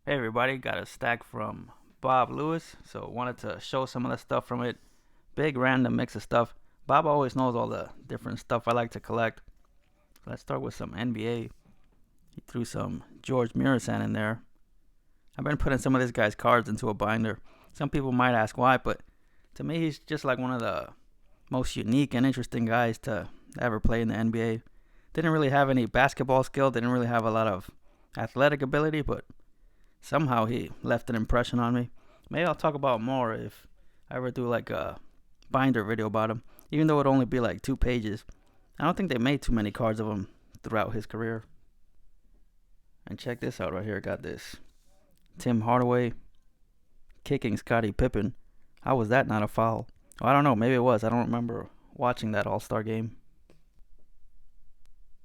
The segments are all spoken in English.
Hey everybody, got a stack from Bob Lewis, so wanted to show some of the stuff from it. Big random mix of stuff. Bob always knows all the different stuff I like to collect. Let's start with some NBA. He threw some George Mirasan in there. I've been putting some of this guy's cards into a binder. Some people might ask why, but to me he's just like one of the most unique and interesting guys to ever play in the NBA. Didn't really have any basketball skill, didn't really have a lot of athletic ability, but somehow he left an impression on me. Maybe I'll talk about more if I ever do like a binder video about him, even though it'd only be like 2 pages. I don't think they made too many cards of him throughout his career. And check this out right here. Got this Tim Hardaway kicking Scottie Pippen. How was that not a foul? Well, I don't know. Maybe it was. I don't remember watching that All-Star game.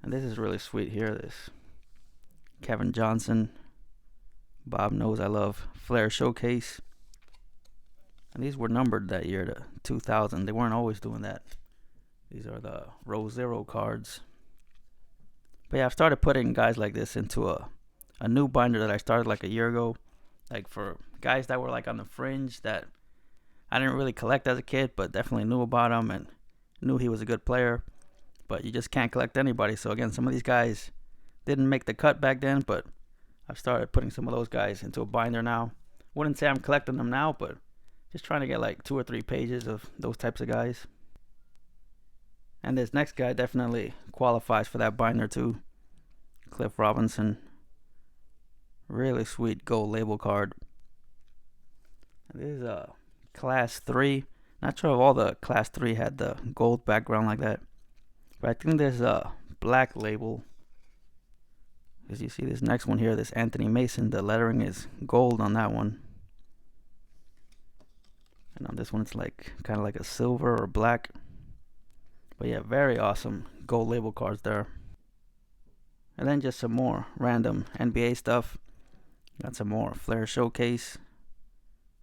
And this is really sweet here. This Kevin Johnson. Bob knows I love Flair Showcase. And these were numbered that year to 2000. They weren't always doing that. These are the Row Zero cards. But yeah, I've started putting guys like this into a new binder that I started like a year ago. Like for guys that were like on the fringe that I didn't really collect as a kid, but definitely knew about him and knew he was a good player. But you just can't collect anybody. So again, some of these guys didn't make the cut back then, but I've started putting some of those guys into a binder now. Wouldn't say I'm collecting them now, but just trying to get like 2 or 3 pages of those types of guys. And this next guy definitely qualifies for that binder too. Cliff Robinson. Really sweet gold label card. This is a Class 3. Not sure if all the Class 3 had the gold background like that. But I think there's a black label. As you see this next one here, this Anthony Mason, the lettering is gold on that one. And on this one it's like kind of like a silver or black. But yeah, very awesome gold label cards there. And then just some more random NBA stuff. Got some more Flair Showcase.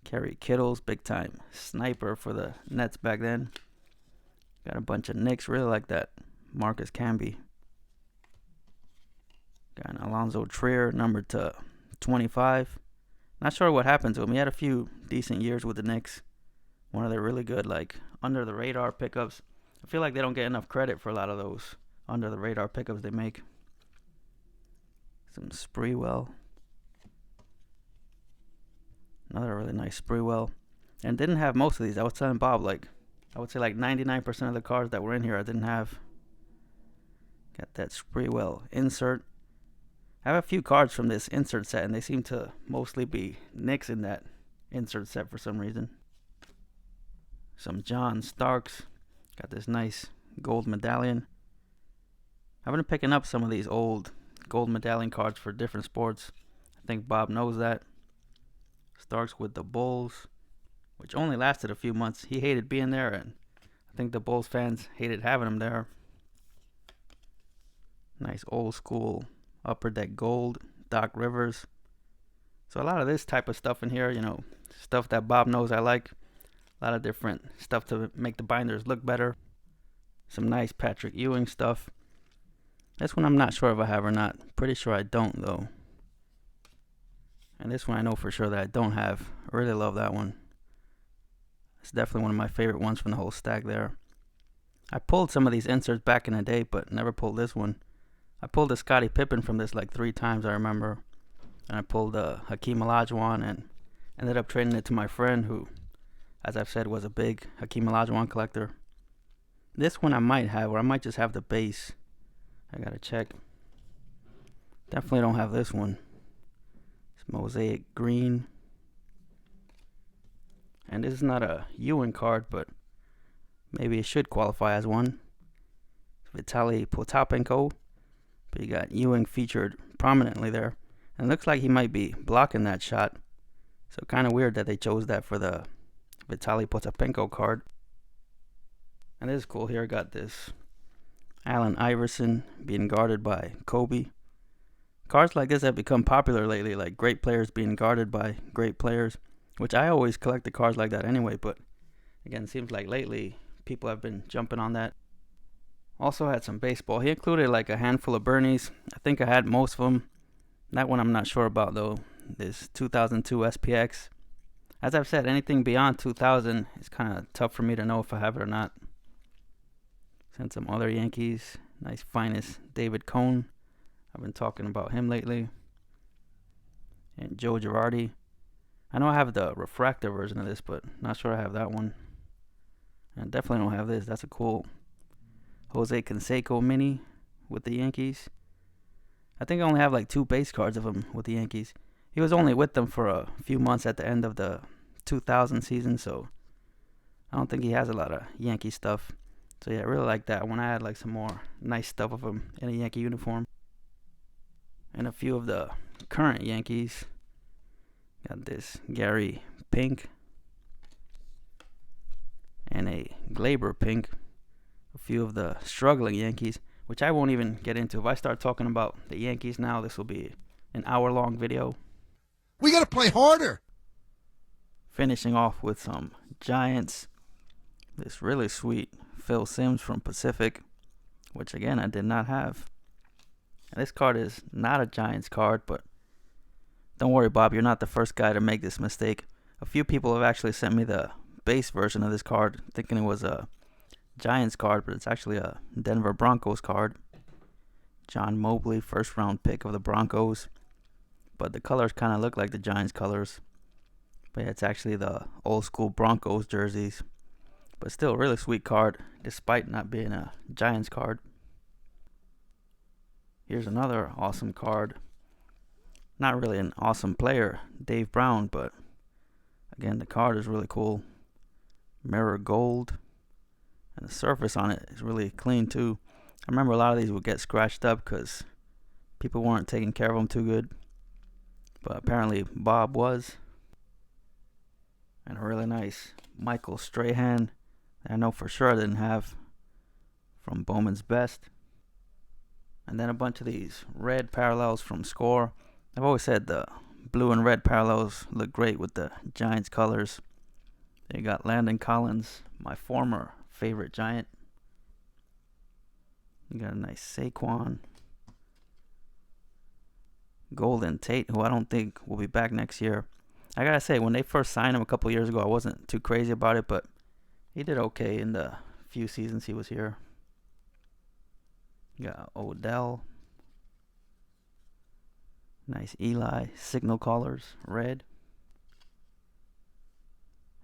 Kerry Kittles, big time sniper for the Nets back then. Got a bunch of Knicks, really like that Marcus Camby. Got an Alonzo Trier, numbered to 25. Not sure what happened to him. He had a few decent years with the Knicks. One of their really good, like, under the radar pickups. I feel like they don't get enough credit for a lot of those under the radar pickups they make. Some Sprewell. Another really nice Sprewell. And didn't have most of these. I was telling Bob, like, I would say like 99% of the cards that were in here I didn't have. Got that Sprewell insert. I have a few cards from this insert set, and they seem to mostly be Knicks in that insert set for some reason. Some John Starks. Got this nice gold medallion. I've been picking up some of these old gold medallion cards for different sports. I think Bob knows that. Starks with the Bulls, which only lasted a few months. He hated being there, and I think the Bulls fans hated having him there. Nice old school Upper Deck Gold, Doc Rivers. So a lot of this type of stuff in here, stuff that Bob knows I like. A lot of different stuff to make the binders look better. Some nice Patrick Ewing stuff. This one I'm not sure if I have or not. Pretty sure I don't though. And this one I know for sure that I don't have. I really love that one. It's definitely one of my favorite ones from the whole stack there. I pulled some of these inserts back in the day, but never pulled this one. I pulled a Scottie Pippen from this like 3 times, I remember. And I pulled a Hakeem Olajuwon and ended up trading it to my friend who, as I've said, was a big Hakeem Olajuwon collector. This one I might have, or I might just have the base. I gotta check. Definitely don't have this one. It's Mosaic Green. And this is not a Ewing card, but maybe it should qualify as one. It's Vitaly Potapenko. But you got Ewing featured prominently there. And it looks like he might be blocking that shot. So kind of weird that they chose that for the Vitaly Potapenko card. And this is cool here. I got this Allen Iverson being guarded by Kobe. Cards like this have become popular lately, like great players being guarded by great players. Which I always collect the cards like that anyway, but again, it seems like lately people have been jumping on that. Also had some baseball. He included like a handful of Bernies. I think I had most of them. That one I'm not sure about though. this 2002 SPX. As I've said, anything beyond 2000 is kind of tough for me to know if I have it or not. Sent some other Yankees. Nice Finest David Cone. I've been talking about him lately. And Joe Girardi. I know I have the refractor version of this, but not sure I have that one. And definitely don't have this. That's a cool Jose Canseco mini with the Yankees. I think I only have like 2 base cards of him with the Yankees. He was only with them for a few months at the end of the 2000 season, so I don't think he has a lot of Yankee stuff. So yeah, I really like that. I want to add like some more nice stuff of him in a Yankee uniform. And a few of the current Yankees. Got this Gary Pink and a Glaber Pink. A few of the struggling Yankees, which I won't even get into. If I start talking about the Yankees now, this will be an hour-long video. We got to play harder. Finishing off with some Giants. This really sweet Phil Simms from Pacific, which again I did not have. And this card is not a Giants card, but don't worry, Bob, you're not the first guy to make this mistake. A few people have actually sent me the base version of this card, thinking it was a Giants card, but it's actually a Denver Broncos card. John Mobley, first round pick of the Broncos. But the colors kind of look like the Giants colors. But yeah, it's actually the old school Broncos jerseys. But still a really sweet card, despite not being a Giants card. Here's another awesome card. Not really an awesome player, Dave Brown, but again, the card is really cool. Mirror gold. And the surface on it is really clean too. I remember a lot of these would get scratched up because people weren't taking care of them too good. But apparently Bob was. And a really nice Michael Strahan that I know for sure I didn't have from Bowman's Best. And then a bunch of these red parallels from Score. I've always said the blue and red parallels look great with the Giants colors. They got Landon Collins, my former favorite Giant. You got a nice Saquon. Golden Tate, who I don't think will be back next year. I gotta say, when they first signed him a couple years ago, I wasn't too crazy about it, but he did okay in the few seasons he was here. You got Odell. Nice Eli signal collars, red.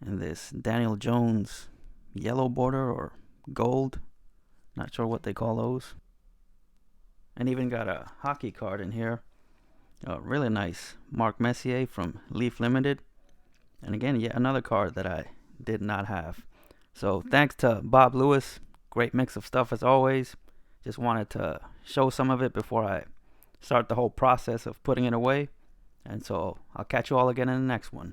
And this Daniel Jones yellow border or gold. Not sure what they call those. And even got a hockey card in here. Really nice Mark Messier from Leaf Limited. And again, yet another card that I did not have. So thanks to Bob Lewis. Great mix of stuff as always. Just wanted to show some of it before I start the whole process of putting it away. And so I'll catch you all again in the next one.